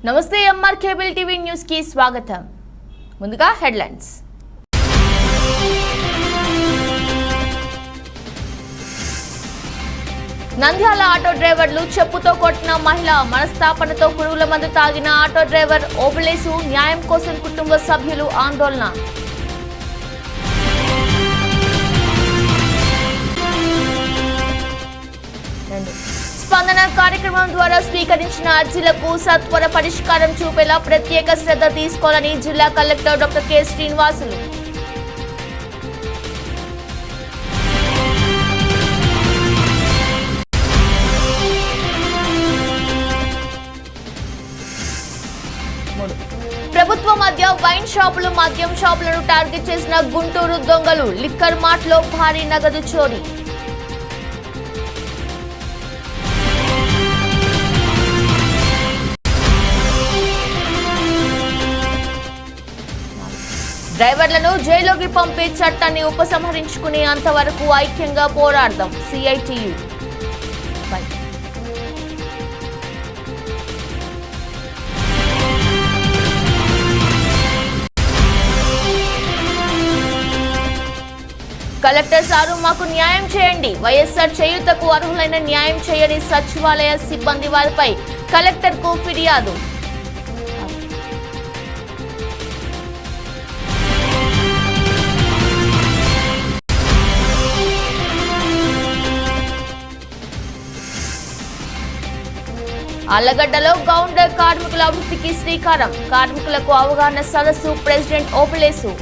నమస్తే MR cable TV news కి స్వాగతం. ముందుగా హెడ్లైన్స్. నంద్యాల ఆటో డ్రైవర్లు చెప్పుతో కొట్టిన మహిళ, మనస్తాపనతో పురుగుల మందు తాగిన ఆటో డ్రైవర్ ఓబులేసు, న్యాయం కోసం కుటుంబ సభ్యులు ఆందోళన. స్పందన కార్యక్రమం ద్వారా స్వీకరించిన అర్జీలకు సత్వర పరిష్కారం చూపేలా ప్రత్యేక శ్రద్ధ తీసుకోవాలని జిల్లా కలెక్టర్ డాక్టర్ కె శ్రీనివాసులు. ప్రభుత్వ మధ్య వైన్ షాపులు, మద్యం షాపులను టార్గెట్ చేసిన గుంటూరు దొంగలు, లిక్కర్ మార్ట్లో భారీ నగదు చోరీ. డ్రైవర్లను జైలుకి పంపే చట్టాన్ని ఉపసంహరించుకునే అంతవరకు ఐక్యంగా పోరాడదాం సిఐటియు. కలెక్టర్ సారు, మాకు న్యాయం చేయండి. వైఎస్ఆర్ చేయూతకు అర్హులైన న్యాయం చేయని సచివాలయ సిబ్బంది వారిపై కలెక్టర్కు ఫిర్యాదు. ఆళ్లగడ్డలో గౌండర్ కార్మికుల అభివృద్ధికి శ్రీకారం, కార్మికులకు అవగాహన సదస్సు, ప్రెసిడెంట్ ఓబులేసు.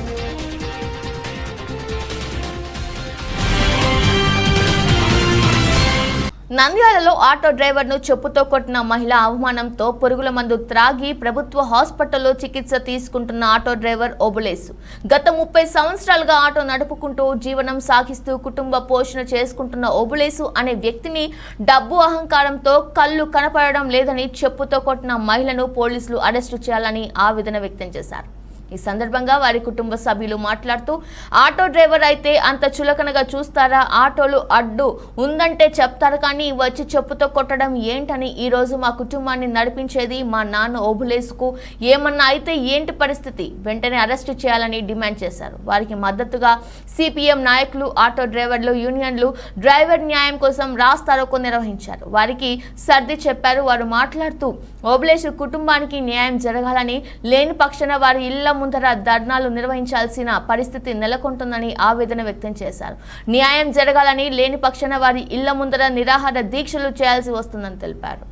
నంద్యాలలో ఆటో డ్రైవర్ను చెప్పుతో కొట్టిన మహిళ, అవమానంతో పురుగుల మందు త్రాగి ప్రభుత్వ హాస్పిటల్లో చికిత్స తీసుకుంటున్న ఆటో డ్రైవర్ ఓబులేసు. గత 30 సంవత్సరాలుగా ఆటో నడుపుకుంటూ జీవనం సాగిస్తూ కుటుంబ పోషణ చేసుకుంటున్న ఓబులేసు అనే వ్యక్తిని డబ్బు అహంకారంతో కళ్ళు కనపడడం లేదని చెప్పుతో కొట్టిన మహిళను పోలీసులు అరెస్టు చేయాలని ఆవేదన వ్యక్తం చేశారు. ఈ సందర్భంగా వారి కుటుంబ సభ్యులు మాట్లాడుతూ, ఆటో డ్రైవర్ అయితే అంత చులకనగా చూస్తారా? ఆటోలు అడ్డు ఉందంటే చెప్తారు, కానీ వచ్చి చెప్పుతో కొట్టడం ఏంటని. ఈరోజు మా కుటుంబాన్ని నడిపించేది మా నాన్న ఓబులేసుకు ఏమన్నా అయితే ఏంటి పరిస్థితి? వెంటనే అరెస్టు చేయాలని డిమాండ్ చేశారు. వారికి మద్దతుగా సిపిఎం నాయకులు, ఆటో డ్రైవర్లు యూనియన్లు డ్రైవర్ న్యాయం కోసం రాస్తారోకో నిర్వహించారు. వారికి సర్ది చెప్పారు. వారు మాట్లాడుతూ, ఓబులేసు కుటుంబానికి న్యాయం జరగాలని, లేని పక్షాన వారి ఇళ్ల ముందర ధర్నాలు నిర్వహించాల్సిన పరిస్థితి నెలకొంటుందని ఆవేదన వ్యక్తం చేశారు. న్యాయం జరగాలని, లేని పక్షాన వారి ఇళ్ల ముందర నిరాహార దీక్షలు చేయాల్సి వస్తుందని తెలిపారు.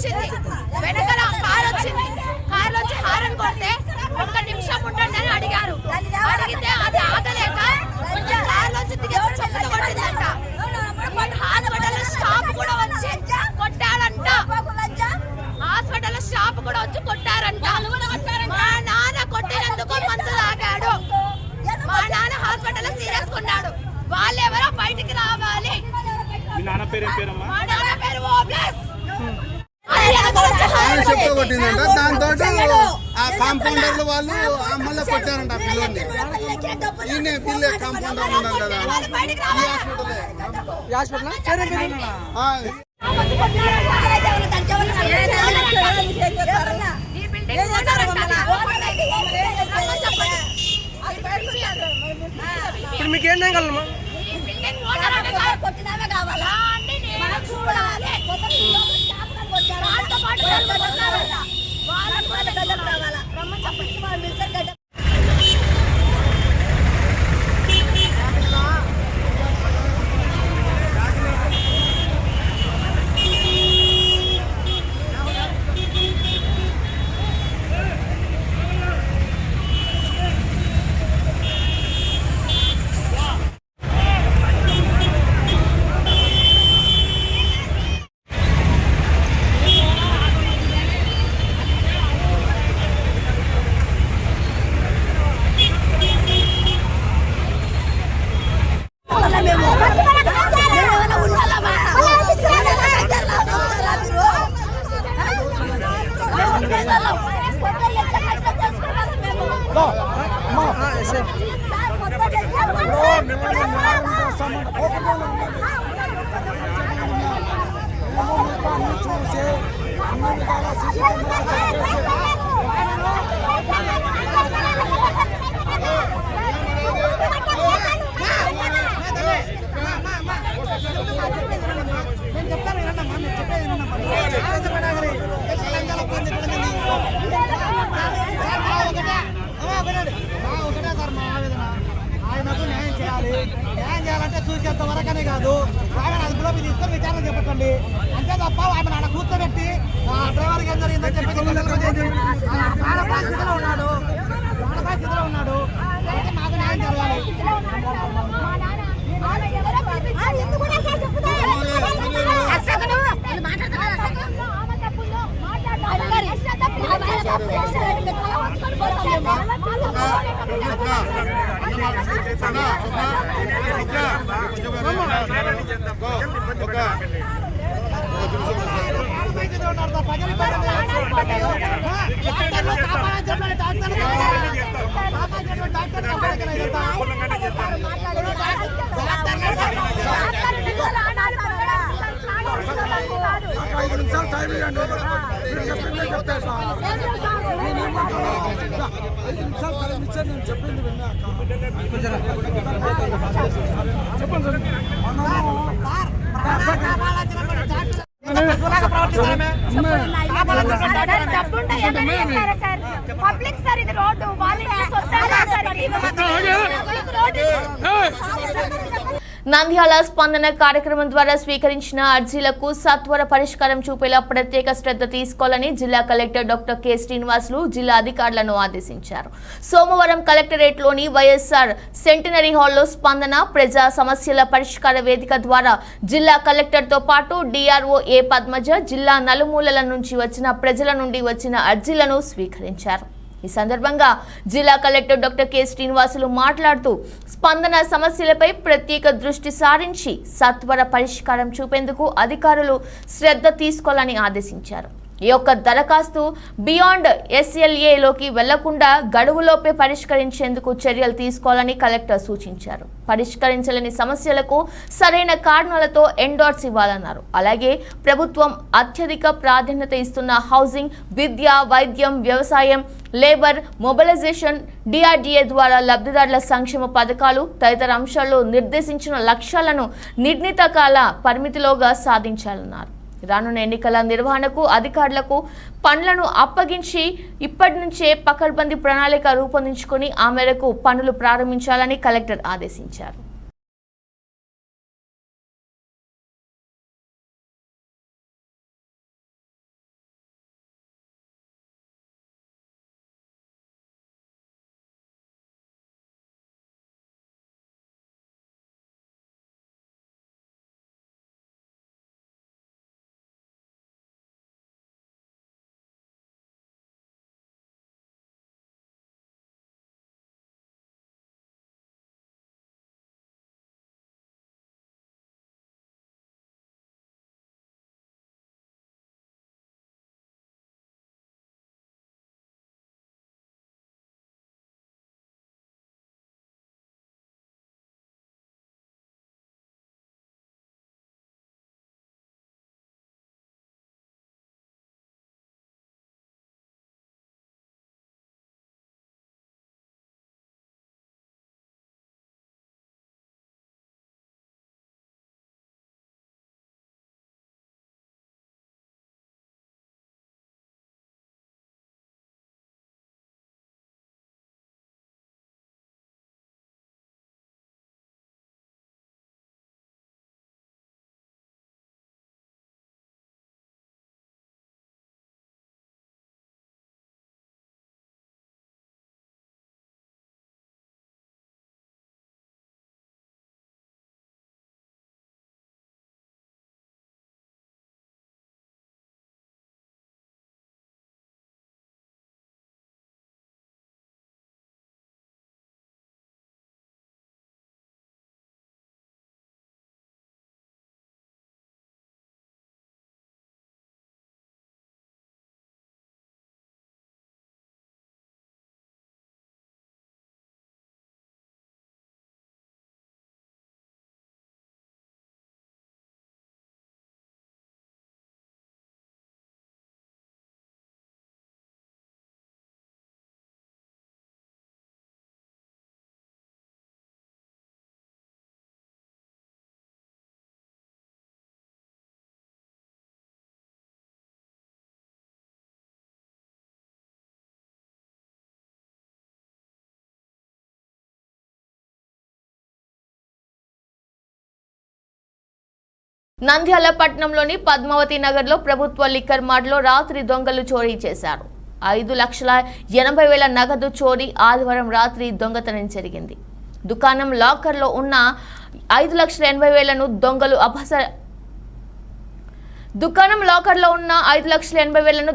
వచ్చింది, వెనకాల కార్ వచ్చింది. కార్ వచ్చి హారన్ కొడితే ఒక్క నిమిషం ఉండండి అని అడిగారు. అడిగితే అది ఆగలేక కార్ నుంచి దిగేసి చెప్పులు కొట్టిందంట. హాస్పిటల్ స్టాఫ్ కూడా వచ్చి కొట్టారంట. హాస్పిటల్ స్టాఫ్ కూడా వచ్చి కొట్టారంట. మా నాన్న కొట్టినందుకు మందు తాగాడు. మా నాన్న హాస్పిటల్ సీరియస్ ఉన్నాడు. వాళ్ళెవరో బయటికి రావాలి. మా నాన్న పేరు ఓబ్లెస్. కొట్టిందంట. దాంతో ఆ కాంపౌండర్లు వాళ్ళు మళ్ళీ కొట్టారంట ఆ పిల్లల్ని. ఈయన పిల్ల కాంపౌండర్ ఉన్నారు కదా ఈ హాస్పిటల్. ఇప్పుడు మీకు ఏం చేయగలమా? ఆయనకు న్యాయం చేయాలి. న్యాయం చేయాలంటే చూసేంత వరకనే కాదు, ఆయన అదుపులో తీసుకొని విచారణ చేపట్టండి. అంతే తప్ప ఆమె నాన్న కూర్చోబెట్టి డ్రైవర్కి ఏం జరిగిందని చెప్పి ప్రాణపాస్థితిలో ఉన్నాడు. కాబట్టి మాకు న్యాయం జరగాలి. నేను చెప్పింది విన్నాక పబ్లిక్ సార్, ఇది రోడ్డు నంద్యాల స్పందన కార్యక్రమం ద్వారా స్వీకరించిన అర్జీలకు సత్వర పరిష్కారం చూపేలా ప్రత్యేక శ్రద్ధ తీసుకోవాలని జిల్లా కలెక్టర్ డాక్టర్ కె శ్రీనివాసులు జిల్లా అధికారులను ఆదేశించారు. సోమవారం కలెక్టరేట్లోని వైఎస్ఆర్ సెంటినరీ హాల్లో స్పందన ప్రజా సమస్యల పరిష్కార వేదిక ద్వారా జిల్లా కలెక్టర్తో పాటు డిఆర్ఓ ఏ పద్మజ జిల్లా నలుమూలల నుంచి వచ్చిన ప్రజల నుండి వచ్చిన అర్జీలను స్వీకరించారు. ఈ సందర్భంగా జిల్లా కలెక్టర్ డాక్టర్ కె శ్రీనివాసులు మాట్లాడుతూ స్పందన సమస్యలపై ప్రత్యేక దృష్టి సారించి సత్వర పరిష్కారం చూపేందుకు అధికారులు శ్రద్ధ తీసుకోవాలని ఆదేశించారు. ఈ యొక్క దరఖాస్తు బియాండ్ ఎస్ఎల్ఏలోకి వెళ్లకుండా గడువులోపే పరిష్కరించేందుకు చర్యలు తీసుకోవాలని కలెక్టర్ సూచించారు. పరిష్కరించలేని సమస్యలకు సరైన కారణాలతో ఎండార్స్ ఇవ్వాలన్నారు. అలాగే ప్రభుత్వం అత్యధిక ప్రాధాన్యత ఇస్తున్న హౌసింగ్, విద్య, వైద్యం, వ్యవసాయం, లేబర్ మొబిలైజేషన్, డిఆర్డీఏ ద్వారా లబ్ధిదారుల సంక్షేమ పథకాలు తదితర అంశాల్లో నిర్దేశించిన లక్ష్యాలను నిర్ణీత కాల పరిమితిలోగా సాధించాలన్నారు. రానున్న ఎన్నికల నిర్వహణకు అధికారులకు పనులను అప్పగించి ఇప్పటి నుంచే పకడ్బందీ ప్రణాళిక రూపొందించుకొని ఆ మేరకు పనులు ప్రారంభించాలని కలెక్టర్ ఆదేశించారు. నంద్యాల పట్టణంలోని పద్మావతి నగర్లో ప్రభుత్వ లిక్కర్ మార్ట్లో రాత్రి దొంగలు చోరీ చేశారు. 5,80,000 నగదు చోరీ ఆదివారం రాత్రి దొంగతనం జరిగింది. దుకాణం లాకర్లో ఉన్న 5,80,000ను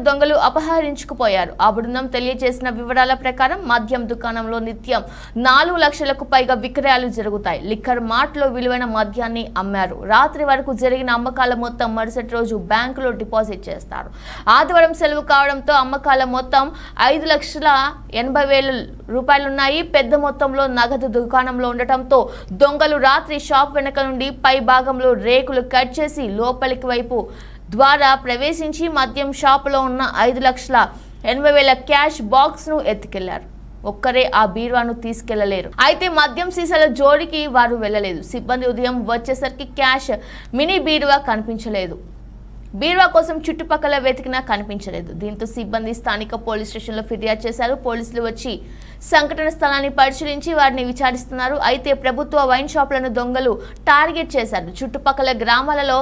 దొంగలు అపహరించుకుపోయారు. ఆ బృందం తెలియజేసిన వివరాల ప్రకారం మద్యం దుకాణంలో నిత్యం 4 లక్షలకు పైగా విక్రయాలు జరుగుతాయి. లిక్కర్ మార్ట్లో విలువైన మద్యాన్ని అమ్మారు. రాత్రి వరకు జరిగిన అమ్మకాల మొత్తం మరుసటి రోజు బ్యాంకులో డిపాజిట్ చేస్తారు. ఆదివారం సెలవు కావడంతో అమ్మకాల మొత్తం 5,80,000 రూపాయలున్నాయి. పెద్ద మొత్తంలో నగదు దుకాణంలో ఉండటంతో దొంగలు రాత్రి షాప్ వెనక నుండి పై భాగంలో రేకులు కట్ చేసి లోపలికి వైపు ద్వారా ప్రవేశించి మద్యం షాపులో ఉన్న 5,80,000 క్యాష్ బాక్స్ ను ఎత్తుకెళ్లారు. ఒక్కరే ఆ బీరువాను తీసుకెళ్లలేరు. అయితే మద్యం సీసాల జోడికి వారు వెళ్లలేదు. సిబ్బంది ఉదయం వచ్చేసరికి క్యాష్ మినీ బీరువా కనిపించలేదు. బీరువా కోసం చుట్టుపక్కల వెతికినా కనిపించలేదు. దీంతో సిబ్బంది స్థానిక పోలీస్ స్టేషన్లో ఫిర్యాదు చేశారు. పోలీసులు వచ్చి సంఘటన స్థలాన్ని పరిశీలించి వారిని విచారిస్తున్నారు. అయితే ప్రభుత్వ వైన్ షాపులను దొంగలు టార్గెట్ చేశారు. చుట్టుపక్కల గ్రామాలలో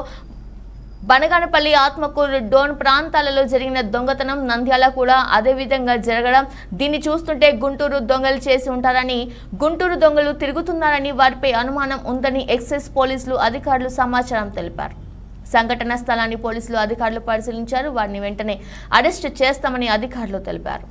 బనగానపల్లి, ఆత్మకూరు, డోన్ ప్రాంతాలలో జరిగిన దొంగతనం నంద్యాల కూడా అదే విధంగా జరగడం దీన్ని చూస్తుంటే గుంటూరు దొంగలు చేసి ఉంటారని, గుంటూరు దొంగలు తిరుగుతున్నారని వారిపై అనుమానం ఉందని ఎక్సైజ్ పోలీసులు అధికారులు సమాచారం తెలిపారు. సంఘటన స్థలాన్ని పోలీసులు అధికారులు పరిశీలించారు. వారిని వెంటనే అరెస్ట్ చేస్తామని అధికారులు తెలిపారు.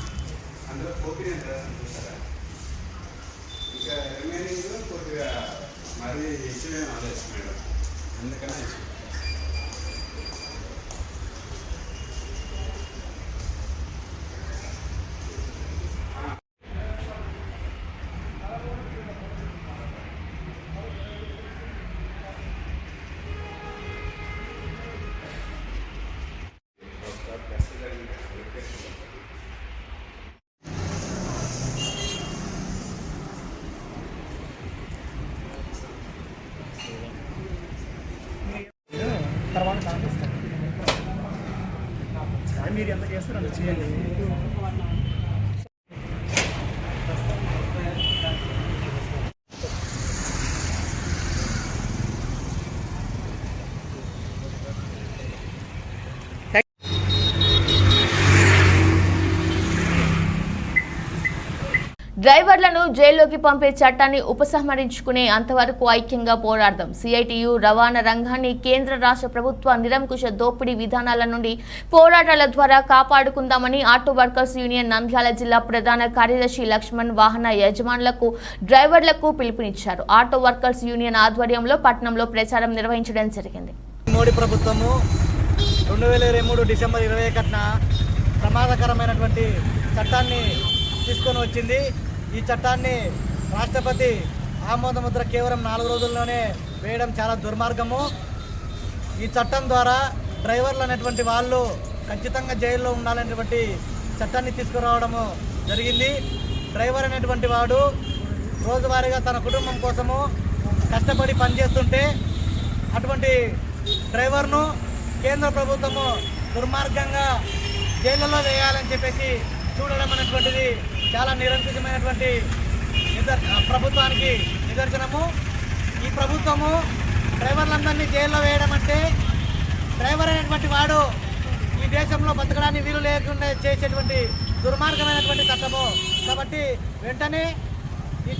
తర్వాత కనిపిస్తాను. మీరు ఎంత చేస్తారో చేయండి. డ్రైవర్లను జైల్లోకి పంపే చట్టాన్ని ఉపసంహరించుకునే అంతవరకు ఐక్యంగా పోరాడదాం. సిఐటియు రవాణా రంగాన్ని కేంద్ర రాష్ట్ర ప్రభుత్వ నిరంకుశ దోపిడీ విధానాల నుండి పోరాటాల ద్వారా కాపాడుకుందామని ఆటో వర్కర్స్ యూనియన్ నంద్యాల జిల్లా ప్రధాన కార్యదర్శి లక్ష్మణ్ వాహన యజమానులకు, డ్రైవర్లకు పిలుపునిచ్చారు. ఆటో వర్కర్స్ యూనియన్ ఆధ్వర్యంలో పట్టణంలో ప్రచారం నిర్వహించడం జరిగింది. మోడీ ప్రభుత్వము 2023 డిసెంబర్ 21న ప్రమాదకరమైనటువంటి చట్టాన్ని తీసుకొని వచ్చింది. ఈ చట్టాన్ని రాష్ట్రపతి ఆమోద ముద్ర కేవలం 4 రోజుల్లోనే వేయడం చాలా దుర్మార్గము. ఈ చట్టం ద్వారా డ్రైవర్లు అనేటువంటి వాళ్ళు ఖచ్చితంగా జైల్లో ఉండాలనేటువంటి చట్టాన్ని తీసుకురావడము జరిగింది. డ్రైవర్ అనేటువంటి వాడు రోజువారీగా తన కుటుంబం కోసము కష్టపడి పనిచేస్తుంటే అటువంటి డ్రైవర్ను కేంద్ర ప్రభుత్వము దుర్మార్గంగా జైళ్ళలో వేయాలని చెప్పేసి చూడడం అనేటువంటిది చాలా నిరంకుశమైనటువంటి ప్రభుత్వానికి నిదర్శనము. ఈ ప్రభుత్వము డ్రైవర్లందరినీ జైల్లో వేయడం అంటే డ్రైవర్ అనేటువంటి వాడు ఈ దేశంలో బతకడానికి వీలు లేకుండా చేసేటువంటి దుర్మార్గమైనటువంటి చట్టము. కాబట్టి వెంటనే ఈ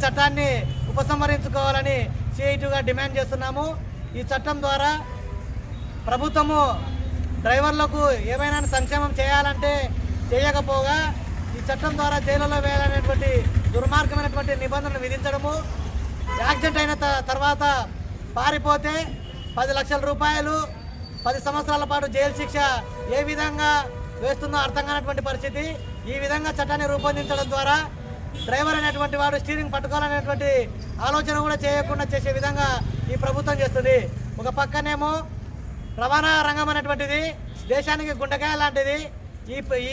చట్టాన్ని ఉపసంహరించుకోవాలని సిఐటిగా డిమాండ్ చేస్తున్నాము. ఈ చట్టం ద్వారా ప్రభుత్వము డ్రైవర్లకు ఏమైనా సంక్షేమం చేయాలంటే చేయకపోగా ఈ చట్టం ద్వారా జైలులో వేయాలనేటువంటి దుర్మార్గమైనటువంటి నిబంధనలు విధించడము, యాక్సిడెంట్ అయిన తర్వాత పారిపోతే 10 లక్షల రూపాయలు 10 సంవత్సరాల పాటు జైలు శిక్ష ఏ విధంగా వేస్తుందో అర్థం కానటువంటి పరిస్థితి. ఈ విధంగా చట్టాన్ని రూపొందించడం ద్వారా డ్రైవర్ అనేటువంటి వాడు స్టీరింగ్ పట్టుకోవాలనేటువంటి ఆలోచన కూడా చేయకుండా చేసే విధంగా ఈ ప్రభుత్వం చేస్తుంది. ఒక పక్కనేమో రవాణా రంగం అనేటువంటిది దేశానికి గుండెకాయ లాంటిది.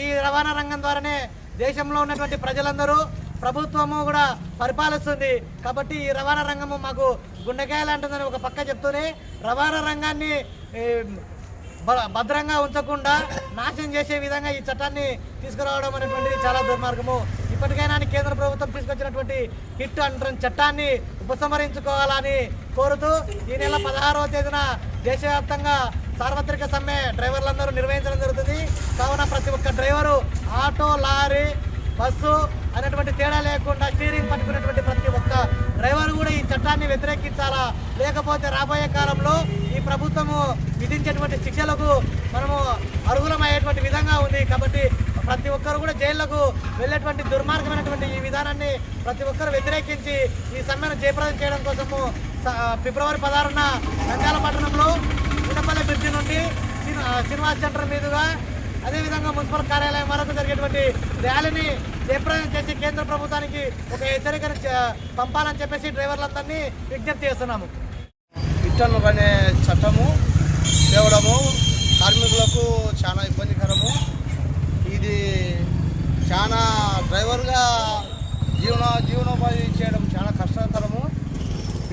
ఈ రవాణా రంగం ద్వారానే దేశంలో ఉన్నటువంటి ప్రజలందరూ ప్రభుత్వము కూడా పరిపాలిస్తుంది. కాబట్టి ఈ రవాణా రంగము మాకు గుండెకాయ లాంటిదని ఒక పక్క చెప్తూనే రవాణా రంగాన్ని భద్రంగా ఉంచకుండా నాశనం చేసే విధంగా ఈ చట్టాన్ని తీసుకురావడం అనేటువంటిది చాలా దుర్మార్గము. ఇప్పటికైనా కేంద్ర ప్రభుత్వం తీసుకొచ్చినటువంటి హిట్ అండ్ రన్ చట్టాన్ని ఉపసంహరించుకోవాలని కోరుతూ ఈ నెల 16వ తేదీన దేశవ్యాప్తంగా సార్వత్రిక సమ్మె డ్రైవర్లందరూ నిర్వహించడం జరుగుతుంది. కావున ప్రతి ఒక్క డ్రైవరు ఆటో, లారీ, బస్సు అనేటువంటి తేడా లేకుండా స్టీరింగ్ పట్టుకునేటువంటి ప్రతి ఒక్క డ్రైవర్ కూడా ఈ చట్టాన్ని వ్యతిరేకించాలా. లేకపోతే రాబోయే కాలంలో ఈ ప్రభుత్వము విధించేటువంటి శిక్షలకు మనము అర్హులమయ్యేటువంటి విధంగా ఉంది. కాబట్టి ప్రతి ఒక్కరు కూడా జైళ్లకు వెళ్ళేటువంటి దుర్మార్గమైనటువంటి ఈ విధానాన్ని ప్రతి ఒక్కరు వ్యతిరేకించి ఈ సమ్మెను జయప్రదం చేయడం కోసము ఫిబ్రవరి 16న నంద్యాల పట్టణంలో గుండపల్లి బ్రిడ్జి నుండి శ్రీనివాస్ సెంటర్ మీదుగా అదేవిధంగా మున్సిపల్ కార్యాలయం వరకు జరిగేటువంటి ర్యాలీని జయప్రదం చేసి కేంద్ర ప్రభుత్వానికి ఒక హెచ్చరికను పంపాలని చెప్పేసి డ్రైవర్లందరినీ విజ్ఞప్తి చేస్తున్నాము. రిటర్న్ అనే చట్టము తేవడము కార్మికులకు చాలా ఇబ్బందికరము. ఇది చాలా డ్రైవర్గా జీవనోపాధి చేయడం చాలా కష్టతరము.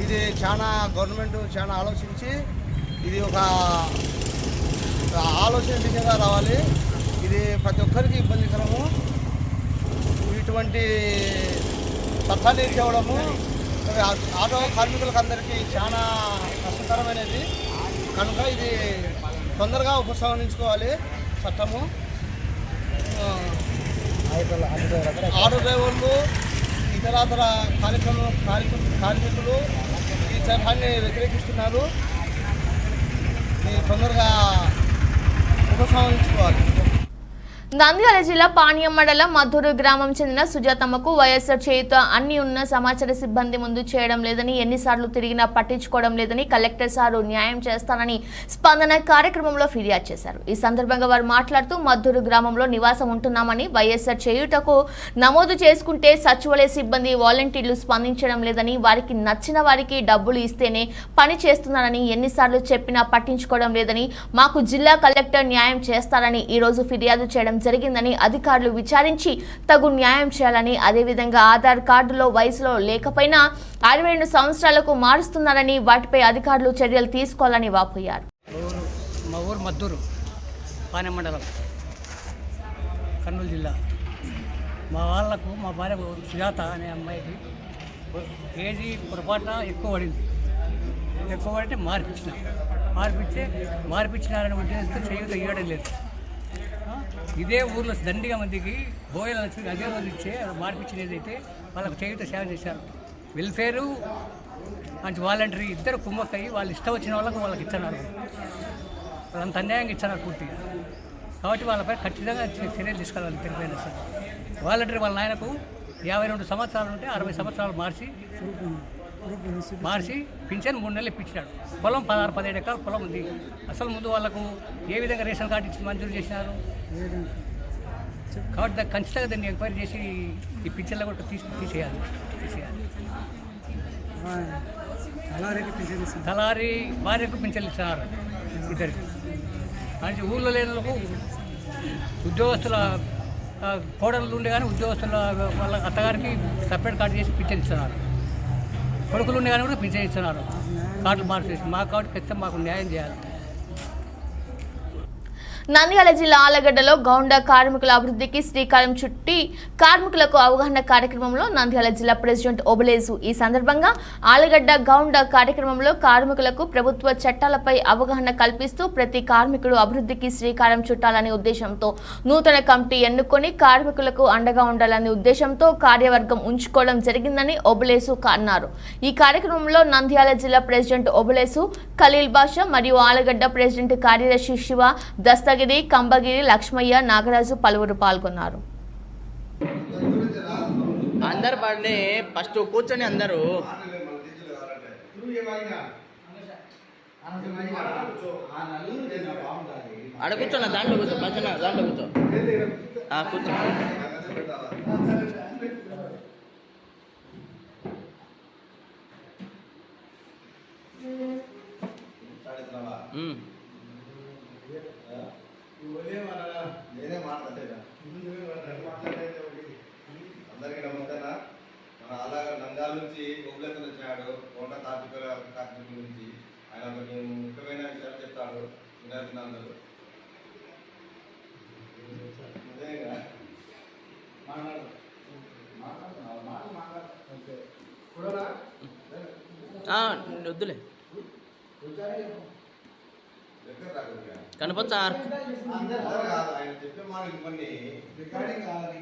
ఇది చాలా గవర్నమెంట్ చాలా ఆలోచించి ఇది ఒక ఆలోచన దిశగా రావాలి. ఇది ప్రతి ఒక్కరికి ఇబ్బందికరము. ఇటువంటి చట్టాన్ని తేవడము ఆటో కార్మికులకు అందరికీ చాలా కష్టతరమైనది కనుక ఇది తొందరగా ఉపసంహరించుకోవాలి చట్టము. ఆటో డ్రైవర్లు ఇతర కార్మికులు ఈ చట్టాన్ని వ్యతిరేకిస్తున్నారు. తొందరగా ఉపసంహరించుకోవాలి. నంద్యాల జిల్లా పాణ్యం మండలం మధురు గ్రామం చెందిన సుజాతమ్మకు వైఎస్ఆర్ చేయుత అన్ని ఉన్న సమాచార సిబ్బంది ముందు చేయడం లేదని, ఎన్నిసార్లు తిరిగినా పట్టించుకోవడం లేదని కలెక్టర్ సారు న్యాయం చేస్తానని స్పందన కార్యక్రమంలో ఫిర్యాదు చేశారు. ఈ సందర్భంగా వారు మాట్లాడుతూ మధురు గ్రామంలో నివాసం ఉంటున్నామని, వైఎస్ఆర్ చేయుటకు నమోదు చేసుకుంటే సచివాలయ సిబ్బంది వాలంటీర్లు స్పందించడం లేదని, వారికి నచ్చిన వారికి డబ్బులు ఇస్తేనే పని చేస్తున్నారని, ఎన్నిసార్లు చెప్పినా పట్టించుకోవడం లేదని, మాకు జిల్లా కలెక్టర్ న్యాయం చేస్తారని ఈరోజు ఫిర్యాదు చేయడం జరిగిందని, అధికారులు విచారించి తగు న్యాయం చేయాలని, అదేవిధంగా ఆధార్ కార్డులో వయసులో లేకపోయినా 62 సంవత్సరాలకు మారుస్తున్నారని, వాటిపై అధికారులు చర్యలు తీసుకోవాలని వాపోయారు. మా ఊరు మద్దూరు పాణ్యం మండలం కర్నూలు జిల్లా. మా వాళ్ళకు మా భార్య సుజాత అనే అమ్మాయికి ఏజీ పొరపాటున ఎక్కువ పడితే మార్పించినారని ఉద్దేశంతో చేయూత ఇవ్వడం లేదు. ఇదే ఊర్లో దండిగా మందికి బోయలు అదే రోజు ఇచ్చే మార్పించినదైతే వాళ్ళకు చేయూత సేవ చేశారు. వెల్ఫేరు మంచి వాలంటరీ ఇద్దరు కుమ్మక్కయ్యి వాళ్ళు ఇష్టం వచ్చిన వాళ్ళకి ఇస్తున్నారు. వాళ్ళంత అన్యాయంగా ఇస్తున్నారు పూర్తిగా. కాబట్టి వాళ్ళపై ఖచ్చితంగా చర్యలు తీసుకోవాలని తెలిపోయినా సార్. వాలంటరీ వాళ్ళ నాయనకు 52 సంవత్సరాలు ఉంటే 60 సంవత్సరాలు మార్చి పింఛన్ 3 నెలలు ఇప్పించాడు. పొలం 16-17 ఎకరాల పొలం ఉంది. అసలు ముందు వాళ్ళకు ఏ విధంగా రేషన్ కార్డు ఇచ్చి మంజూరు చేసినారు. కాబట్టి ఖచ్చితంగా దాన్ని ఎంక్వైరీ చేసి ఈ పింఛన్లు కూడా తీసేయాలి. తలారి భార్యకు పింఛన్లు ఇచ్చినారు ఇద్దరికి. కానీ ఊళ్ళో లేని ఉద్యోగస్తుల కోడలు ఉండే కానీ ఉద్యోగస్తుల వాళ్ళ అత్తగారికి సపరేట్ కార్డు చేసి పింఛన్ ఇస్తున్నారు. కొడుకులు ఉండే కానీ కూడా పింఛన్ ఇస్తున్నారు. కార్డులు మార్చేసి మాకు కాబట్టి ఖచ్చితంగా మాకు న్యాయం చేయాలి. నంద్యాల జిల్లా ఆలగడ్డలో గౌండ కార్మికుల అభివృద్ధికి శ్రీకారం చుట్టి కార్మికులకు అవగాహన కార్యక్రమంలో నంద్యాల జిల్లా ప్రెసిడెంట్ ఓబులేసు. ఈ సందర్భంగా ఆలగడ్డ గౌండ కార్యక్రమంలో కార్మికులకు ప్రభుత్వ చట్టాలపై అవగాహన కల్పిస్తూ ప్రతి కార్మికుడు అభివృద్ధికి శ్రీకారం చుట్టాలనే ఉద్దేశంతో నూతన కమిటీ ఎన్నుకొని కార్మికులకు అండగా ఉండాలనే ఉద్దేశంతో కార్యవర్గం ఉంచుకోవడం జరిగిందని ఓబులేసు అన్నారు. ఈ కార్యక్రమంలో నంద్యాల జిల్లా ప్రెసిడెంట్ ఓబులేసు, ఖలీల్ బాషా మరియు ఆలగడ్డ ప్రెసిడెంట్ కార్యదర్శి శివ, దస్తగిరి, కంబగిరి, లక్ష్మయ్య, నాగరాజు పలువురు పాల్గొన్నారు. అందరు పడి ఫస్ట్ కూర్చొని అందరూ ఆడ కూర్చోన్న దాంట్లో కూర్చో, పచ్చన దాంట్లో కూర్చో, కూర్చో. నేనే మాట్లాడేదా అందరికీ నమస్కారం. మన అలాగే నంద్యాల నుంచి ఓబులేసు వచ్చినాడు. కోట కార్మికుల నుంచి ఆయన కొన్ని ముఖ్యమైన విషయాలు చెప్తాడు. వినారు అదేగా మాట్లాడు. వద్దులే దగ్గర రాకుండా కనపచ్చా అందరూ కాదు, ఆయన చెప్పే మాట ఇవన్నీ రికార్డింగ్ కావాలి.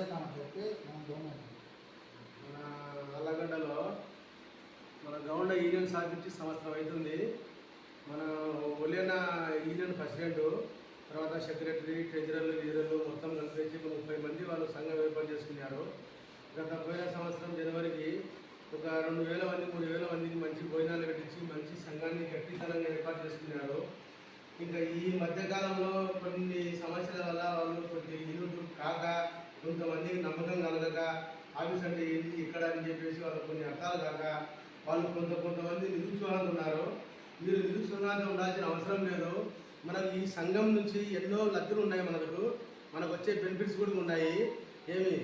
సంవత్సరమైంది మన అల్లగడ్డలో మన గౌండ యూనియన్ స్థాపించి సంవత్సరం అవుతుంది. మన ఒలియన యూనియన్ ప్రెసిడెంట్, తర్వాత సెక్రటరీ, ట్రెజరర్లు, లీడర్లు మొత్తం కలిపేసి 30 మంది వాళ్ళు సంఘం ఏర్పాటు చేసుకున్నారు. గత పోయిన సంవత్సరం జనవరికి ఒక 2,000 మంది 3,000 మందికి మంచి భోజనాలు కట్టించి మంచి సంఘాన్ని గట్టితనంగా ఏర్పాటు చేసుకున్నారు. ఇంకా ఈ మధ్యకాలంలో కొన్ని సమస్యల వల్ల వాళ్ళు కొన్ని యూనిట్లు కాక కొంతమందికి నమ్మకం కలగక ఆఫీస్ అంటే ఏంటి ఇక్కడ అని చెప్పేసి వాళ్ళకి కొన్ని అర్థాలు కాక వాళ్ళు కొంతమంది నిరుత్సాహంగా ఉన్నారు. మీరు నిరుత్సాహంగా ఉండాల్సిన అవసరం లేదు. మనకు ఈ సంఘం నుంచి ఎన్నో లబ్ధులు ఉన్నాయి. మనకు వచ్చే బెనిఫిట్స్ కూడా ఉన్నాయి. ఏమి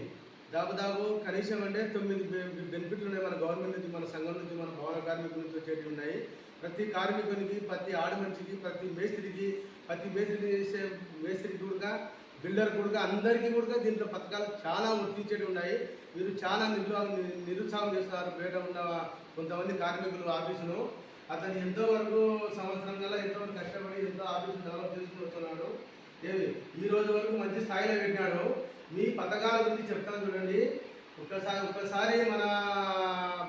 దాదాపు కనీసం అంటే 9 బెనిఫిట్లు ఉన్నాయి మన గవర్నమెంట్ నుంచి, మన సంఘం నుంచి, మన భవన కార్మికుల నుంచి వచ్చేవి ఉన్నాయి. ప్రతి కార్మికునికి, ప్రతి ఆడమనిషికి, ప్రతి మేస్త్రికి చేసే మేస్త్రికి కూడా, బిల్డర్ కూడా, అందరికీ కూడా దీంట్లో పథకాలు చాలా వర్తించేవి ఉన్నాయి. మీరు చాలా నిరుత్సాహం చేస్తున్నారు. బయట ఉన్న కొంతమంది కార్మికులు ఆఫీసును. అతను ఎంతో వరకు సంవత్సరం కల్లా ఎంతో కష్టపడి ఎంతో ఆఫీసు డెవలప్ చేసుకుని వస్తున్నాడు. ఈ రోజు వరకు మంచి స్థాయిలో పెట్టినాడు. మీ పథకాల గురించి చెప్తాను చూడండి. ఒక్కసారి మన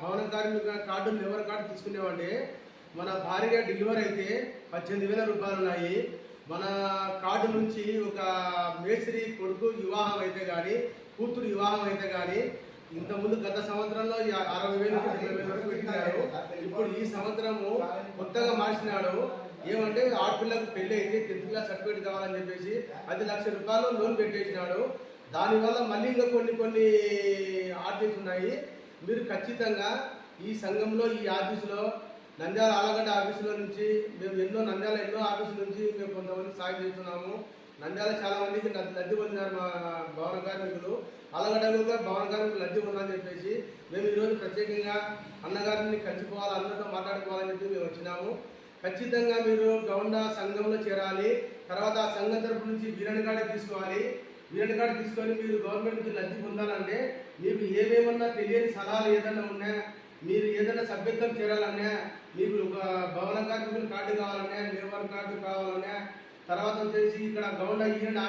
భవన కార్మిక కార్డు లేబర్ కార్డు తీసుకునేవాడి మన భార్య డెలివరీ అయితే 18,000 రూపాయలు ఉన్నాయి. మన కార్డు నుంచి ఒక మేస్త్రి కొడుకు వివాహం అయితే కానీ, కూతురు వివాహం అయితే కానీ ఇంతకుముందు గత సంవత్సరంలో 60,000 నుంచి 70,000 వరకు పెట్టినారు. ఇప్పుడు ఈ సంవత్సరము కొత్తగా మార్చినాడు. ఏమంటే ఆడపిల్లకు పెళ్లి అయితే 10th క్లాస్ సర్టిఫికేట్ కావాలని చెప్పేసి 10,00,000 రూపాయలు లోన్ పెట్టేసినాడు. దానివల్ల మళ్ళీ ఇంకా కొన్ని ఆర్డర్స్ ఉన్నాయి. మీరు ఖచ్చితంగా ఈ సంఘంలో, ఈ ఆఫీసులో, నంద్యాల ఆలగడ్డ ఆఫీసులో నుంచి మేము నంద్యాల ఎన్నో ఆఫీసుల నుంచి మేము కొంతమంది సాయం చేస్తున్నాము. నంద్యాల చాలా మందికి లబ్ధి పొందినారు మా భవన కార్మికులు. ఆలగడ్డలో కూడా భవన కార్మికులు లబ్ధి పొందాలని చెప్పేసి మేము ఈరోజు ప్రత్యేకంగా అన్నగారిని కలిసిపోవాలి, అందరితో మాట్లాడుకోవాలని చెప్పి మేము వచ్చినాము. ఖచ్చితంగా మీరు గౌండ సంఘంలో చేరాలి. తర్వాత ఆ సంఘం తరపు నుంచి వీరణ కార్డు తీసుకోవాలి. వీరణ కార్డు తీసుకొని మీరు గవర్నమెంట్ నుంచి లబ్ధి పొందాలంటే మీకు ఏమేమన్నా తెలియని సలహాలు ఏదన్నా ఉన్నా, మీరు ఏదైనా సభ్యత్వం చేరాలన్నా, మీకు ఒక భవన కార్మికుల కార్డు కావాలన్నా, లేబర్ కార్డు కావాలన్నా, తర్వాత వచ్చేసి ఇక్కడ గౌండ యూనియన్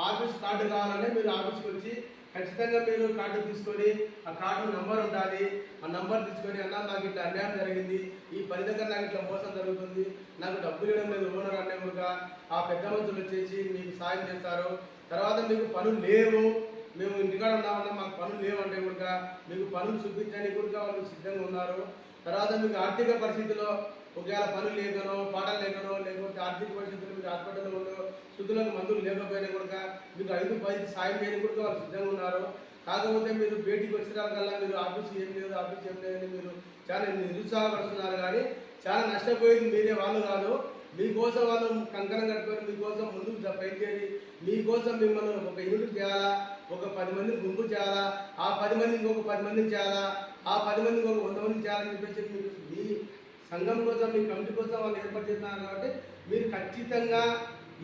ఆఫీస్ కార్డు కావాలన్నా మీరు ఆఫీస్కి వచ్చి ఖచ్చితంగా మీరు కార్డు తీసుకొని ఆ కార్డు నంబర్ ఉండాలి. ఆ నంబర్ తీసుకొని అన్నా నాకు ఇట్లా అన్యాయం జరిగింది, ఈ పని దగ్గర నాకు ఇట్లా మోసం జరుగుతుంది, నాకు డబ్బులు ఇవ్వడం లేదు ఓనర్ అనే కూడా ఆ పెద్ద మనుషులు వచ్చేసి మీకు సాయం చేస్తారు. తర్వాత మీకు పనులు లేవు, మేము ఇంటికాడ ఉన్నామన్నా మాకు పనులు లేవంటే కూడా మీకు పనులు చూపించడానికి కూడా వాళ్ళు సిద్ధంగా ఉన్నారు. తర్వాత మీకు ఆర్థిక పరిస్థితిలో ఒకవేళ పనులు లేకనో, పాటలు లేకనో, లేకపోతే ఆర్థిక పరిస్థితులు మీరు హాస్పిటల్లో ఉండో, శుద్ధులకు మందులు లేకపోయినా కూడా మీకు 5-10 సాయం చేయడానికి కూడా వాళ్ళు సిద్ధంగా ఉన్నారు. కాకపోతే మీరు బయటికి వచ్చినాకల్లా మీరు ఆఫీస్ ఏం లేదని మీరు చాలా నిరుత్సాహపడుతున్నారు. కానీ చాలా నష్టపోయేది మీరే, వాళ్ళు కాదు. మీకోసం వాళ్ళు కంకణం కట్టుకొని మీకోసం ముందుకు పైచేరి మీకోసం మిమ్మల్ని ఒక యూనిట్ చేయాలా, ఒక 10 మందిని గుంపు చేయాలా, ఆ 10 మంది ఇంకొక 10 మందిని చేయాలా, ఆ 10 మంది ఇంకొక 100 మందిని చేయాలని చెప్పేసి మీకు మీ సంఘం కోసం, మీ కమిటీ కోసం వాళ్ళు ఏర్పాటు చేస్తున్నారు. కాబట్టి మీరు ఖచ్చితంగా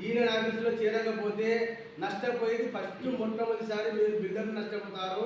ఈయన ఆఫీసులో చేరకపోతే నష్టపోయేది మొట్టమొదటిసారి మీరు బిల్డర్లు నష్టపోతారు,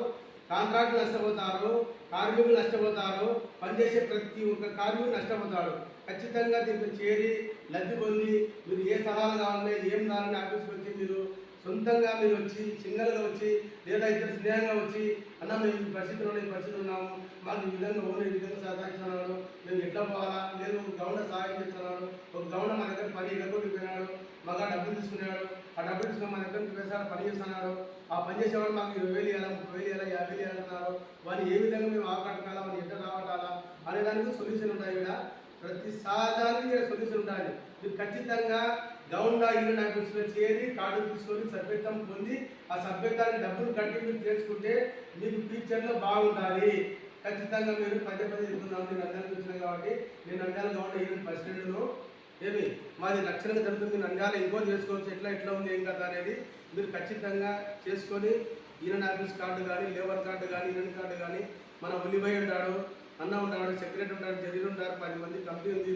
కాంట్రాక్టులు నష్టపోతారు, కార్మికులు నష్టపోతారు, పనిచేసే ప్రతి ఒక్క కార్మికులు నష్టపోతాడు. ఖచ్చితంగా దీంట్లో చేరి లబ్ధి పొంది మీరు ఏ సలహాలు కావాలన్నా, ఏం కావాలని ఆఫీస్కి వచ్చి మీరు సొంతంగా మీరు వచ్చి సింగల్గా వచ్చి లేదా ఇద్దరు స్నేహంగా వచ్చి అన్న మేము ఈ పరిస్థితులు ఉన్నాము, మాకు ఈ విధంగా ఓనర్ ఈ విధంగా సహకరిస్తున్నాడు, మేము ఎట్లా పోవాలా, లేదు గౌండ సహాయం చేస్తున్నాడు, ఒక గౌండ మన దగ్గర పని ఎగ్గొట్టి పోయినాడు, మగా డబ్బులు తీసుకున్నాడు, ఆ డబ్బులు తీసుకుని మన దగ్గర వేసాడు పని చేస్తున్నాడు, ఆ పని చేసేవాడు మాకు 20,000 ఇవ్వాలా, 30,000 ఇవ్వాలా, 50,000 అంటున్నారు. వాళ్ళు ఏ విధంగా మేము ఆకట్టుకోవాలా, వాళ్ళు ఎట్లా రావటాలా అనే దానికి సొల్యూషన్ ఉంటాయి. ఇక్కడ ప్రతి సాధారణ సొల్యూషన్ ఉండాలి. మీరు ఖచ్చితంగా గౌండ యూనియన్ ఆఫీసులో చేరి కార్డు తీసుకొని సభ్యత్వం పొంది ఆ సభ్యత్వాన్ని డబ్బులు కట్టి మీరు చేసుకుంటే మీకు ఫ్యూచర్లో బాగుండాలి. ఖచ్చితంగా మీరు పదే చెప్తున్నాను. నేను నంద్యాలకు వచ్చినా కాబట్టి నేను నంద్యాల గౌండ యూనియన్ ప్రెసిడెంట్ను. ఏమి మాది లక్షణంగా జరుగుతుంది. నంద్యాల ఇంకోటి చేసుకోవచ్చు, ఎట్లా ఉంది ఏం కదా అనేది మీరు ఖచ్చితంగా చేసుకొని యూనియన్ ఆఫీస్ కార్డు కానీ, లేబర్ కార్డు కానీ, యూనియన్ కార్డు కానీ, మన ఉల్లిభాయ్ ఉంటాడు, అన్న ఉంటాడు, సెక్రటరీ ఉంటాడు, జడ్జీలు ఉంటారు, 10 మంది కమిటీ ఉంది.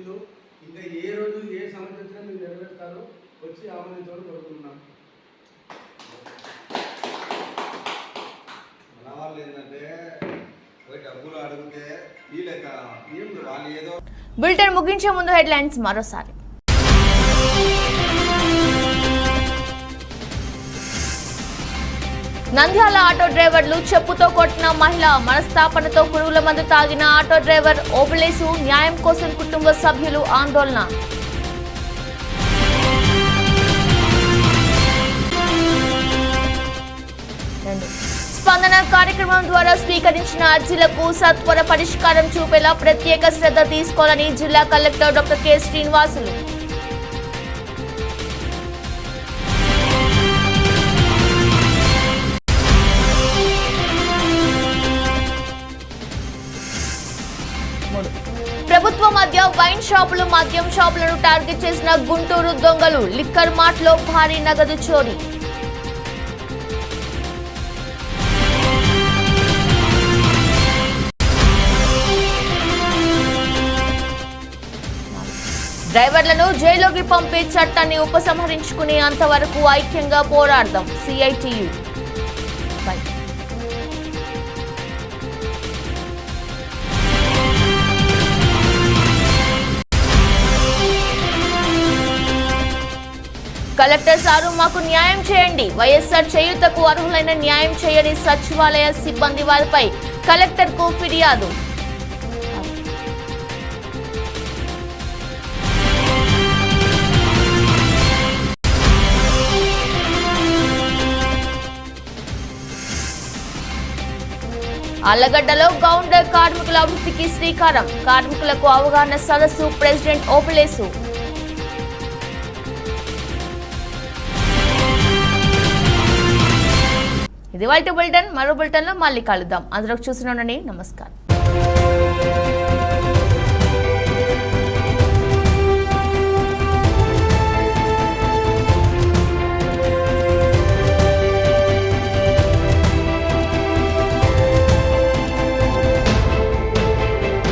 ఇంకా ఏ రోజు ఏ సమస్య వచ్చినా మీరు నెరవేరుతారు. వచ్చి ఆమోదించాలని కోరుకుంటున్నాను. మన వాళ్ళు ఏంటంటే డబ్బులు అడిగితే వాళ్ళు ఏదో. బులెటిన్ ముగించే ముందు హెడ్లైన్స్ మరోసారి. నంద్యాల ఆటో డ్రైవర్లు చెప్పుతో కొట్టిన మహిళ, మనస్తాపనతో పురుగుల మందు తాగిన ఆటో డ్రైవర్ ఓబులేసు, న్యాయం కోసం కుటుంబ సభ్యులు ఆందోళన. స్పందన కార్యక్రమం ద్వారా స్వీకరించిన అర్జీలకు సత్వర పరిష్కారం చూపేలా ప్రత్యేక శ్రద్ధ తీసుకోవాలని జిల్లా కలెక్టర్ డాక్టర్ కె శ్రీనివాసులు. ప్రభుత్వ మధ్య వైన్ షాపులు, మద్యం షాపులను టార్గెట్ చేసిన గుంటూరు దొంగలు, లిక్కర్ మార్ట్లో భారీ నగదు చోరీ. డ్రైవర్లను జైలుకి పంపే చట్టాన్ని ఉపసంహరించుకునే అంతవరకు ఐక్యంగా పోరాడదాం సిఐటియు. కలెక్టర్ సారు మాకు న్యాయం చేయండి. వైఎస్ఆర్ చేయూతకు అర్హులైన న్యాయం చేయని సచివాలయ సిబ్బంది వారిపై కలెక్టర్కు ఫిర్యాదు. ఆళ్లగడ్డలో గౌండర్ కార్మికుల అభివృద్ధికి శ్రీకారం, కార్మికులకు అవగాహన సదస్సు, ప్రెసిడెంట్ ఓబులేసు. ఇది వాటి బులెటిన్. మరో బులెటిన్లో మళ్ళీ కలుద్దాం. అందరూ చూసిన నమస్కారం.